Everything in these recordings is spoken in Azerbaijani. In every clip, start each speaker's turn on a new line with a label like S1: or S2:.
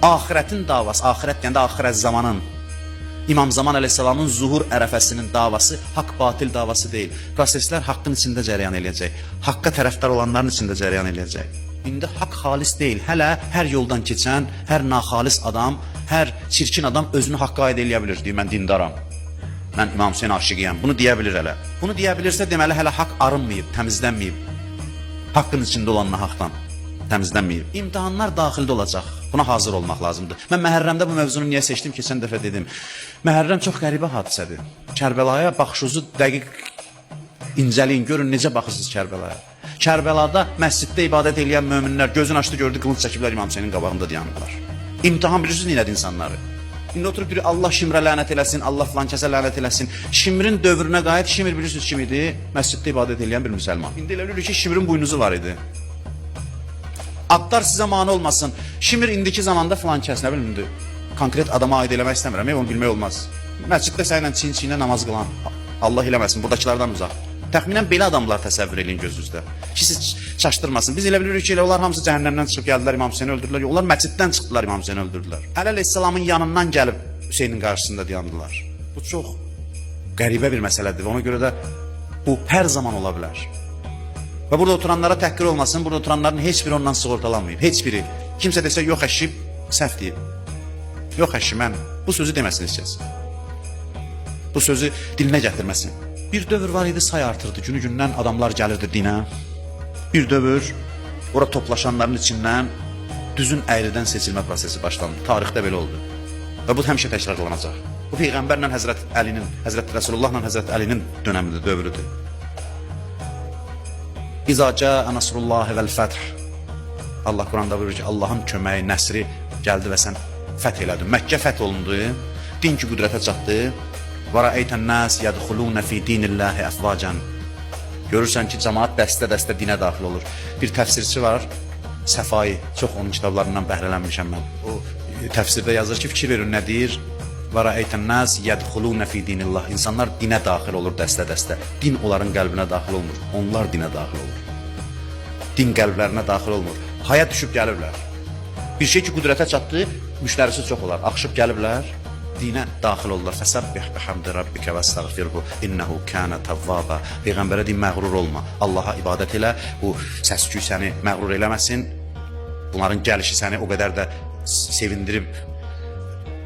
S1: Ahirətin davası, ahirət deyəndə axirət zamanın, İmam Zaman əleyhissalamın zuhur ərəfəsinin davası haqq-batil davası deyil. Proseslər haqqın içində cərəyan eləyəcək. Haqqa tərəfdar olanların içində cərəyan eləyəcək. İndi haqq xalis deyil. Hələ hər yoldan keçən, hər naxalis adam, hər çirkin adam özünü haqqa aid eləyə bilir. Deyir, mən dindaram. Mən İmam Hüseyin aşiqiyəm. Bunu deyə bilir hələ. Bunu deyə bilirsə deməli hələ haqq arınmayıb, təmizlənməyib. Haqqın içində olan nahaqdan təmizlənməyib. İmtahanlar daxildə olacaq. Buna hazır olmaq lazımdır. Mən Məhərrəmdə bu mövzunu niyə seçdim? Keçən dəfə dedim. Məhərrəm çox qəribə hadisədir. Kərbəlaya baxışınızı dəqiq incələyin, görün necə baxırsınız Kərbəlaya. Kərbəlada məsciddə ibadət edən möminlər gözün açdı, gördü, qılınc çəkiblər İmam Hüseynin qabağında dayanıblar. İmtahan bilirsiniz nədir insanları? İndi oturub deyir, Allah Şimrə lənət eləsin, Allah filan kəsə lənət eləsin. Şimrin dövrünə qayıt, Şimr bilirsiniz kim idi? Məsciddə ibadət edən bir müsəlman. İndi elə bilir ki, Şimrin buynuzu var idi. Adlar sizə mane olmasın. Şimr indiki zamanda filan kəs, nə bilim, konkret adama aid eləmək istəmirəm, onu bilmək olmaz. Məsciddə sənlə çin-çinə namaz qılan, Allah eləməsin, buradakilərdən uzaq. Təxminən belə adamlar təsəvvür eləyin gözünüzdə. Ki siz çaşdırmasın. Biz elə bilirik ki, onlar hamısı cəhənnəmdən çıxıb gəldilər, İmam Hüseyni öldürdülər. Onlar məsciddən çıxdılar, İmam Hüseyni öldürdülər. Əli əleyhissalamın yanından gəlib Hüseynin qarşısında dayandılar. Bu çox qəribə bir məsələdir. Ona görə də bu hər zaman ola bilər. Və burada oturanlara təhqir olmasın, burada oturanların heç biri ondan sığortalanmayıb. Heç biri. Kimsə desə, yox əşi, səhv deyib. Yox əşi, mən bu sözü deməsin heç kəs. Bu sözü dilinə gətirməsin. Bir dövr var idi, say artırdı. Günü-gündən adamlar gəlirdi dinə. Bir dövr, ora toplaşanların içindən düzün əyridən seçilmə prosesi başlandı. Tarixdə belə oldu. Və bu həmişə təkrarlanacaq. Bu Peyğəmbərlə Həzrət Əlinin, Həzrət Rəsulullahla Həzrət Əlinin dönəmidir, dövrüdür. İza cəə nəsrullahi vəl-fəth. Allah Quranda buyurur ki, Allahın köməyi, nəsri gəldi və sən fəth elədin. Məkkə fəth olundu, din ki qüdrətə çatdı. Və rəeytən nəs yədxulunə fi dinillahi əfvacan. Görürsən ki, cəmaat dəstə-dəstə dinə daxil olur. Bir təfsirçi var, Səfai, çox onun kitablarından bəhrələnmişəm mən. O təfsirdə yazır ki, fikir verin nə deyir? Və rəeytən nəs yədxulunə fi dinillah. İnsanlar dinə daxil olur dəstə-dəstə. Din onların qəlbinə daxil olmur. Onlar dinə daxil olur. Din qəlblərinə daxil olmur. Haya düşüb gəlirlər. Bir şey ki, qüdrətə çatdı, müştərisi çox olar. Axışıb gəliblər. Dinə daxil olurlar. Fəsəbbih bihamdi rabbikə və estəğfirhu innəhu kənə təvvaba. Peyğəmbərə deyim, məğrur olma. Allaha ibadət elə. Bu səs-küy səni məğrur eləməsin. Bunların gəlişi səni o qədər də sevindirib,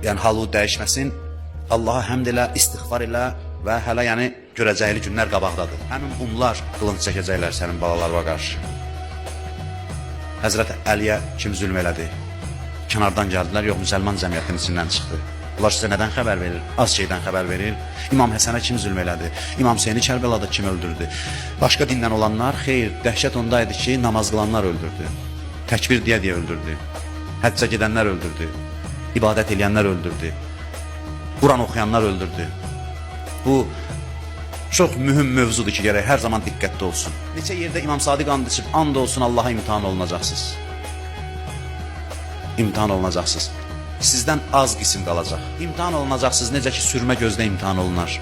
S1: yəni halı dəyişməsin. Allaha həmd elə, istiğfar elə və hələ yəni görəcəkli günlər qabaqdadır. Həmin bunlar qılınc çəkəcəklər sənin balalarına qarşı. Həzrət Əliyə kim zülm elədi? Kənardan gəldilər, yox, müsəlman cəmiyyətinin içindən çıxdı. Bunlar sizə nədən xəbər verir? Az şeydən xəbər verir. İmam Həsənə kim zülm elədi? İmam Hüseyni Kərbəlada kim öldürdü? Başqa dindən olanlar, xeyr, dəhşət onda idi ki, namaz qılanlar öldürdü. Təkbir deyə öldürdü. Həccə gedənlər öldürdü. İbadət edənlər öldürdü. Quran oxuyanlar öldürdü. Bu çox mühüm mövzudur ki, gərək hər zaman diqqətli olsun. Neçə yerdə İmam Sadiq and içib, and olsun Allaha imtihan olunacaqsınız. İmtihan olunacaqsınız. Sizdən az qisim qalacaq. İmtihan olunacaqsınız, necə ki sürmə gözdə imtihan olunar.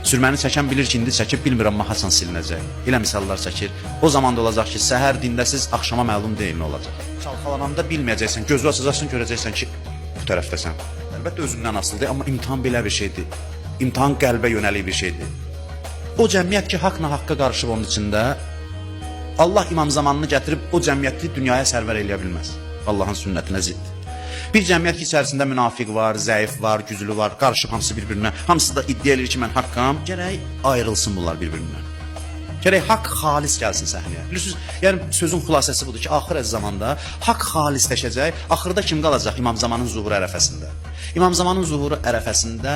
S1: Sürməni çəkən bilir ki, indi çəkib bilmirəm, haçan silinəcək. Elə misallar çəkir. O zaman da olacaq ki, səhər dindəsiz, axşama məlum deyil nə olacaq. Çalxalananda bilməyəcəksən, gözü açacaqsın, görəcəksən ki, bu tərəfdəsən. Əlbəttə özündən asılıdır, amma imtihan belə bir şeydir. İmtihan qəlbə yönəlik bir şeydir. O cəmiyyət ki, haqla haqqa qarışıb onun içində, Allah imam zamanını gətirib o cəmiyyəti dünyaya sərvər eləyə bilməz. Allahın sünnətinə zidd. Bir cəmiyyət ki, içərisində münafiq var, zəif var, güclü var, qarışıb hamısı bir-birinə, hamısı da iddia edir ki, mən haqqam, gərək ayrılsın bunlar bir-birindən. Gərək haqq xalis gəlsin səhnəyə. Bilirsiniz, yəni sözün xülasəsi budur ki, axır zamanda haqq xalisləşəcək, axırda kim qalacaq İmam Zamanın zuhuru ərəfəsində? İmam Zamanın zuhuru ərəfəsində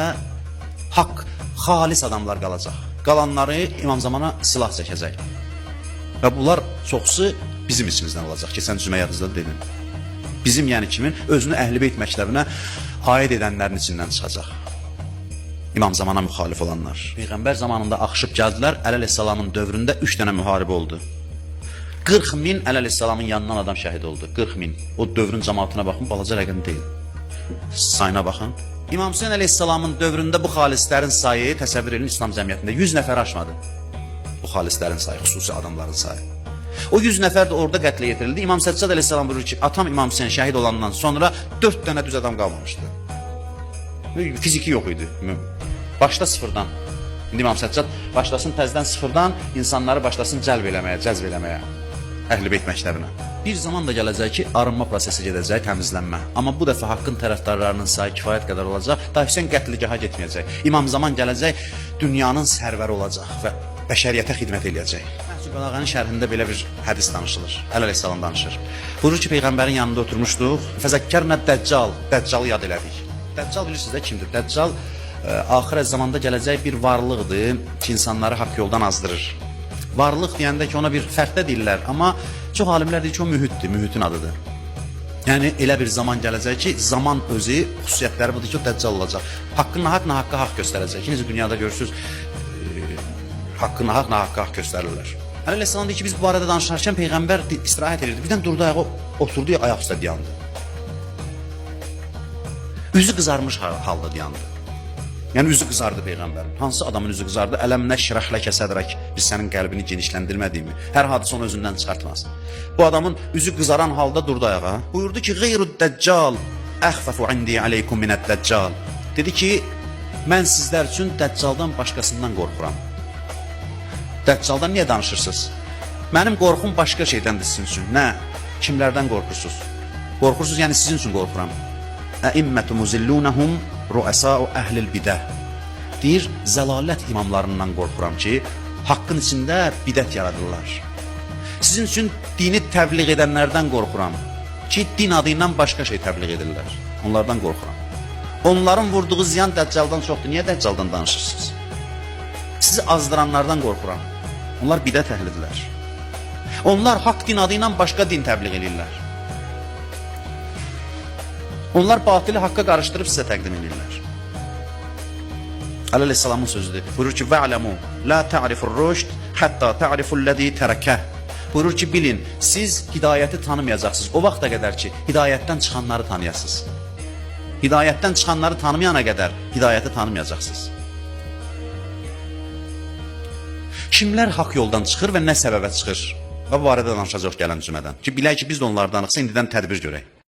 S1: haqq xalis adamlar qalacaq. Qalanları İmam Zamana silah çəkəcək. Və bunlar çoxsu bizim içimizdən olacaq. Keçən cümə yadınızda dedim. Bizim yəni kimin? Özünü Əhl-i Beyt məktəbinə aid edənlərin içindən çıxacaq. İmam Zamana müxalif olanlar. Peyğəmbər zamanında axışıb gəldilər, Əli əleyhissalamın dövründə 3 dənə müharibə oldu. 40 min Əli əleyhissalamın yanından adam şəhid oldu. 40 min. O dövrün cəmaatına baxın, balaca rəqəm deyil. Sayına baxın. İmam Hüseyin əleyhissalamın dövründə bu xalislərin sayı, təsəvvür edin, İslam cəmiyyətində 100 nəfər aşmadı. Bu xalislərin sayı, xüsusi adamların sayı. O 100 nəfər də orada qətlə yetirildi. İmam Səccad əleyhissalam buyurur ki, atam İmam Hüseyn şəhid olandan sonra 4 dənə düz adam qalmamışdı. Fiziki yox idi. Başda sıfırdan. İndi İmam Səccad başlasın təzədən sıfırdan insanları başlasın cəlb eləməyə. Əhl-i Beyt məktəbinə. Bir zaman da gələcək ki, arınma prosesi gedəcək, təmizlənmə. Amma bu dəfə haqqın tərəfdarlarının sayı kifayət qədər olacaq. Da Hüseyn qətligaha getməyəcək. İmam zaman gələcək, dünyanın sərvəri olacaq və bəşəriyyətə xidmət eləyəcək. Məhsud Bəlağənin şərhində belə bir hədis danışılır. Əleyhissalam danışır. Buyurur ki, Peyğəmbərin yanında oturmuşduq. Fəzəkkərnə Dəccal, Dəccalı yad elədik. Dəccal bilirsiniz də kimdir? Dəccal axir zamanda gələcək bir varlıqdır ki, insanları haqq yoldan azdırır. Varlıq deyəndə ki, ona bir fərqdə deyirlər, amma çox alimlər deyir ki, o mühitdir, mühitin adıdır. Yəni elə bir zaman gələcək ki, zaman özü xüsusiyyətləri budur ki, o Dəccal olacaq. Haqqın nahaqqa haqq göstərəcək. İkinci dünyada görürsünüz, haqqın nahaqqa haqq göstərirlər. Əleyhissalam deyir ki, biz bu barədə danışarkən Peyğəmbər istirahət edirdi. Birdən durdu ayağa, oturdu, ayaq üstə dayandı. Üzü qızarmış halda dayandı. Yəni üzü qızardı Peyğəmbərin. Hansı adamın üzü qızardı? Ələm nəşrəh ləkə sədrək. Biz sənin qəlbini genişləndirmədiyimi, hər hadisə onu özündən çıxartmaz. Bu adamın üzü qızaran halda durdu ayağa. Buyurdu ki, "Qeyrud Dəccal əxfəfu indi aleykum minəd Dəccal." Dedi ki, mən sizlər üçün Dəccaldan başqasından qorxuram. Dəccaldan niyə danışırsınız? Mənim qorxum başqa şeydəndir sizin üçün. Nə? Kimlərdən qorxursunuz? Qorxursunuz, yəni sizin üçün qorxuram. Əimmətü muzillunəhum ruəsau əhlil bidah. Deyir, zəlalət imamlarından qorxuram ki, haqqın içində bidət yaradırlar. Sizin üçün dini təbliğ edənlərdən qorxuram ki, din adı ilə başqa şey təbliğ edirlər. Onlardan qorxuram. Onların vurduğu ziyan Dəccaldan çoxdur. Niyə Dəccaldan danışırsınız? Sizi azdıranlardan qorxuram. Onlar bidət əhlidirlər. Onlar haqq din adı ilə başqa din təbliğ edirlər. Onlar batili haqqa qarışdırıb sizə təqdim edirlər. Əleyhissalamın sözüdür. Buyurur ki, "Va'lamu la ta'rifur rushd hatta ta'rifullazi tarakah." Buyurur ki, bilin, siz hidayəti tanımayacaqsınız. O vaxta qədər ki, hidayətdən çıxanları tanıyasınız. Hidayətdən çıxanları tanımayana qədər hidayəti tanımayacaqsınız. Kimlər haqq yoldan çıxır və nə səbəbə çıxır? Və bu barədə danışacaq gələn cümədən. Ki, bilək ki, biz də onlardanıqsa indidən tədbir görək.